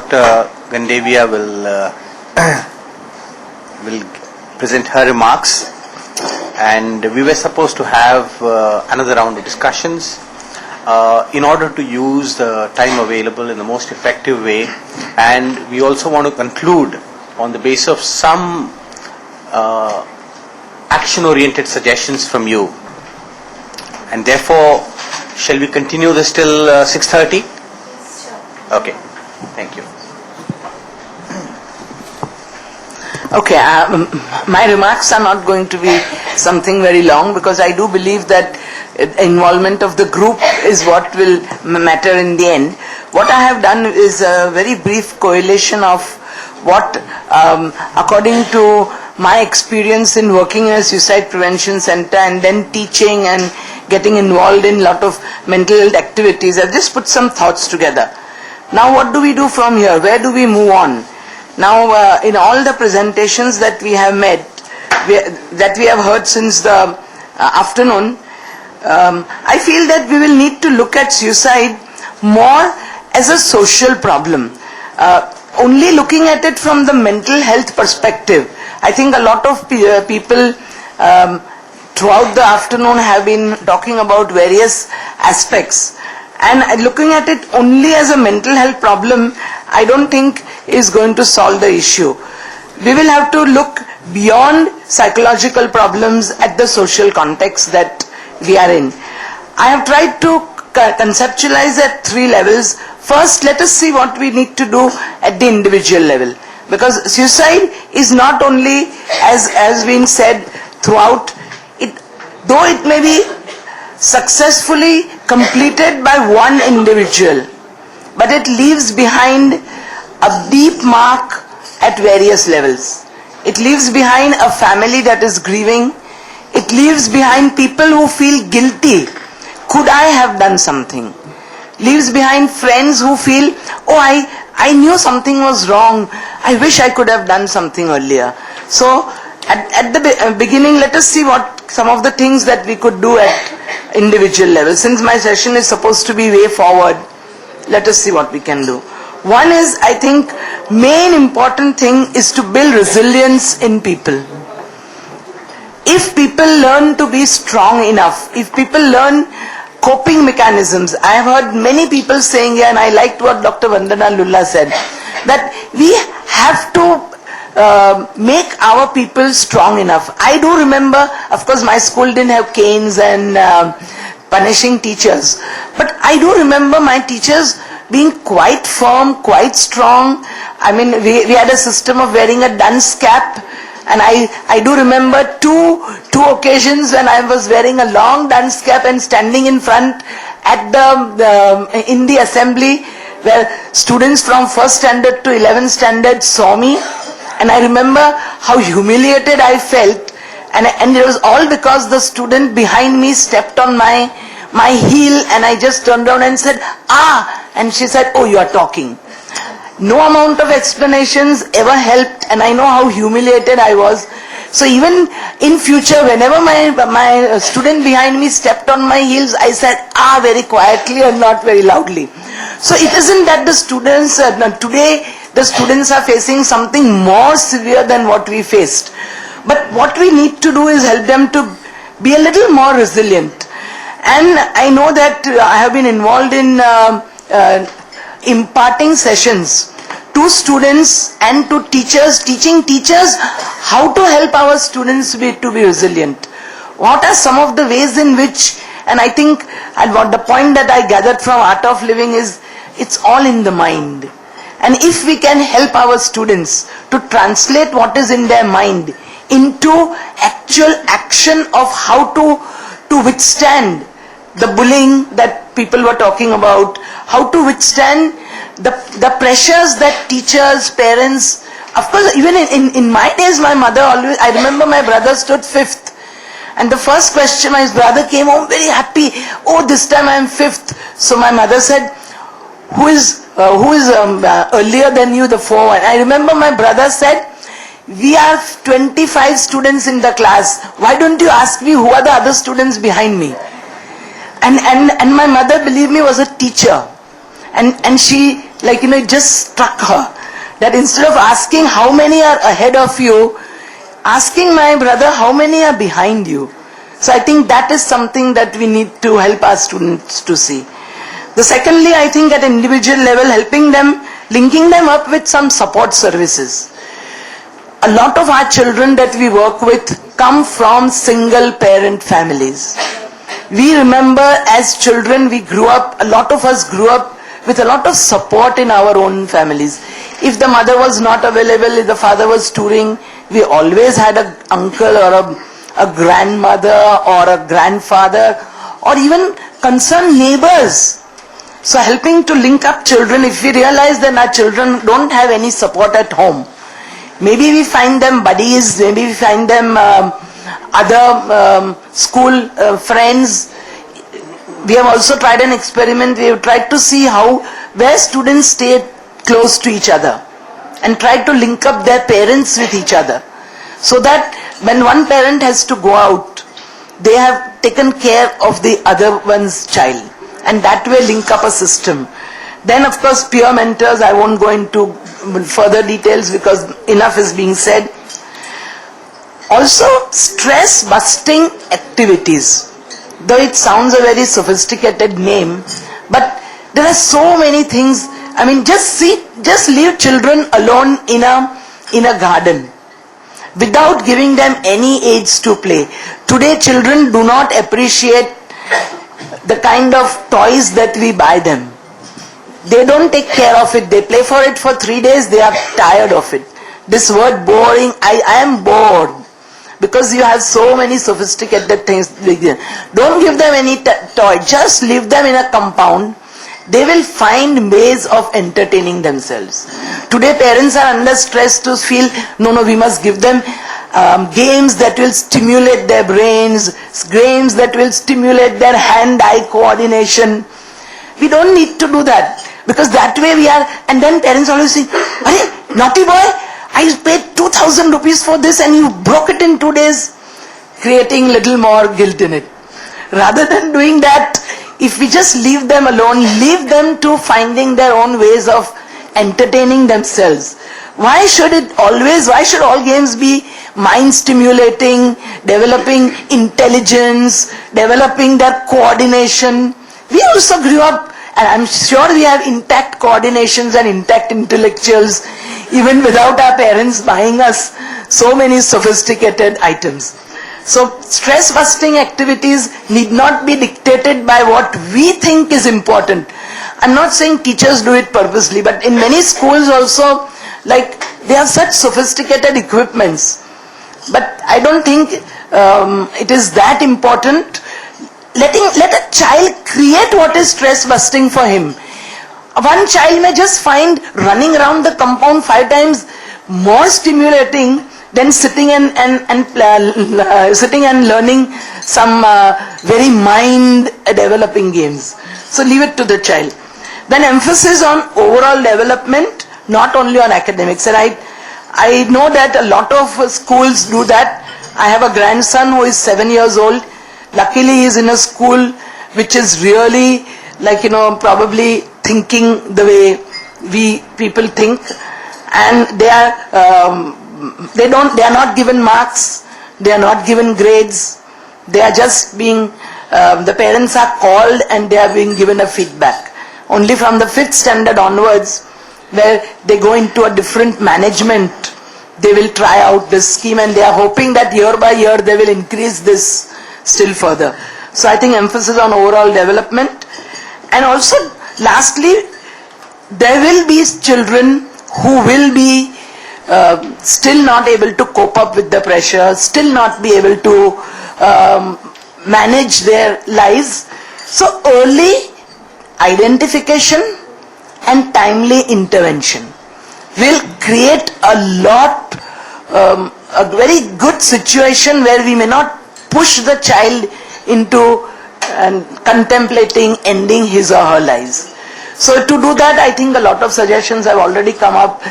Dr. Gandhevia will present her remarks, and we were supposed to have another round of discussions in order to use the time available in the most effective way, and we also want to conclude on the basis of some action-oriented suggestions from you. And therefore, shall we continue this till 6:30? Sure. Okay. Thank you. Okay, my remarks are not going to be something very long, because I do believe that involvement of the group is what will matter in the end. What I have done is a very brief correlation of what, according to my experience in working in a suicide prevention center and then teaching and getting involved in a lot of mental health activities, I've just put some thoughts together. Now what do we do from here? Where do we move on? Now in all the presentations that we have made, that we have heard since the afternoon, I feel that we will need to look at suicide more as a social problem. Only looking at it from the mental health perspective. I think a lot of people throughout the afternoon have been talking about various aspects, and looking at it only as a mental health problem, I don't think is going to solve the issue. We will have to look beyond psychological problems at the social context that we are in. I have tried to conceptualize at three levels. First, let us see what we need to do at the individual level, because suicide is not only, as been said throughout, though it may be successfully completed by one individual, but it leaves behind a deep mark at various levels. It leaves behind a family that is grieving. It leaves behind people who feel guilty. Could I have done something? Leaves behind friends who feel, oh, I knew something was wrong. I wish I could have done something earlier. So at the beginning, let us see what some of the things that we could do at individual level. Since my session is supposed to be way forward, let us see what we can do. One is, I think, main important thing is to build resilience in people. If people learn to be strong enough, if people learn coping mechanisms, I have heard many people saying here, and I liked what Dr. Vandana Lulla said, that we have to make our people strong enough. I do remember, of course my school didn't have canes and punishing teachers, but I do remember my teachers being quite firm, quite strong. I mean, we had a system of wearing a dunce cap, and I do remember two occasions when I was wearing a long dunce cap and standing in front at in the assembly, where students from 1st standard to 11th standard saw me, and I remember how humiliated I felt, and it was all because the student behind me stepped on my heel, and I just turned around and said, ah, and she said, oh, you are talking. No amount of explanations ever helped, and I know how humiliated I was. So even in future, whenever my student behind me stepped on my heels, I said, ah, very quietly and not very loudly. So it isn't that the students, today the students are facing something more severe than what we faced. But what we need to do is help them to be a little more resilient. And I know that I have been involved in imparting sessions to students and to teachers, teaching teachers how to help our students to be resilient. What are some of the ways in which, and I think, and what the point that I gathered from Art of Living is, it's all in the mind. And if we can help our students to translate what is in their mind into actual action of how to withstand the bullying that people were talking about, how to withstand the pressures that teachers, parents, of course, even in my days, my mother always, I remember my brother stood 5th. And the first question, my brother came home very happy, oh, this time I am 5th. So my mother said, who is earlier than you, the 4th? I remember my brother said, we are 25 students in the class. Why don't you ask me who are the other students behind me? And my mother, believe me, was a teacher. And she it just struck her. That instead of asking how many are ahead of you, asking my brother how many are behind you. So I think that is something that we need to help our students to see. The secondly, I think at individual level, helping them, linking them up with some support services. A lot of our children that we work with come from single parent families. We remember as children we grew up, a lot of us grew up with a lot of support in our own families. If the mother was not available, if the father was touring, we always had an uncle or a grandmother or a grandfather or even concerned neighbors. So helping to link up children, if we realize that our children don't have any support at home, maybe we find them buddies, maybe we find them other school friends. We have also tried an experiment. We have tried to see where students stay close to each other and try to link up their parents with each other, so that when one parent has to go out, they have taken care of the other one's child, and that way link up a system. Then of course peer mentors, I won't go into further details because enough is being said. Also stress busting activities. Though it sounds a very sophisticated name, but there are so many things. I mean, just leave children alone in a garden without giving them any aids to play. Today children do not appreciate the kind of toys that we buy them. They don't take care of it. They play for it for 3 days, they are tired of it. This word boring, I am bored. Because you have so many sophisticated things. Don't give them any toy. Just leave them in a compound. They will find ways of entertaining themselves. Today parents are under stress to feel, no, we must give them games that will stimulate their brains, games that will stimulate their hand-eye coordination. We don't need to do that. Because that way we are, and then parents always say, "Arey, naughty boy, I paid 2,000 rupees for this and you broke it in 2 days," creating little more guilt in it. Rather than doing that, if we just leave them alone, leave them to finding their own ways of entertaining themselves. Why should all games be mind stimulating, developing intelligence, developing their coordination? We also grew up, and I'm sure we have intact coordinations and intact intellectuals even without our parents buying us so many sophisticated items. So stress busting activities need not be dictated by what we think is important. I'm not saying teachers do it purposely, but in many schools also, they have such sophisticated equipments. But I don't think it is that important. Let a child create what is stress busting for him. One child may just find running around the compound 5 times more stimulating than sitting and learning some very mind developing games. So leave it to the child. Then emphasis on overall development, not only on academics. And I know that a lot of schools do that. I have a grandson who is 7 years old. Luckily he is in a school which is really probably thinking the way we people think, and they are not given marks, they are not given grades, they are just being the parents are called and they are being given a feedback. Only from the 5th standard onwards, where they go into a different management, they will try out this scheme, and they are hoping that year by year they will increase this still further. So I think emphasis on overall development. And also lastly, there will be children who will be still not able to cope up with the pressure, still not be able to manage their lives. So early identification and timely intervention will create a very good situation where we may not push the child into contemplating ending his or her lives. So to do that, I think a lot of suggestions have already come up.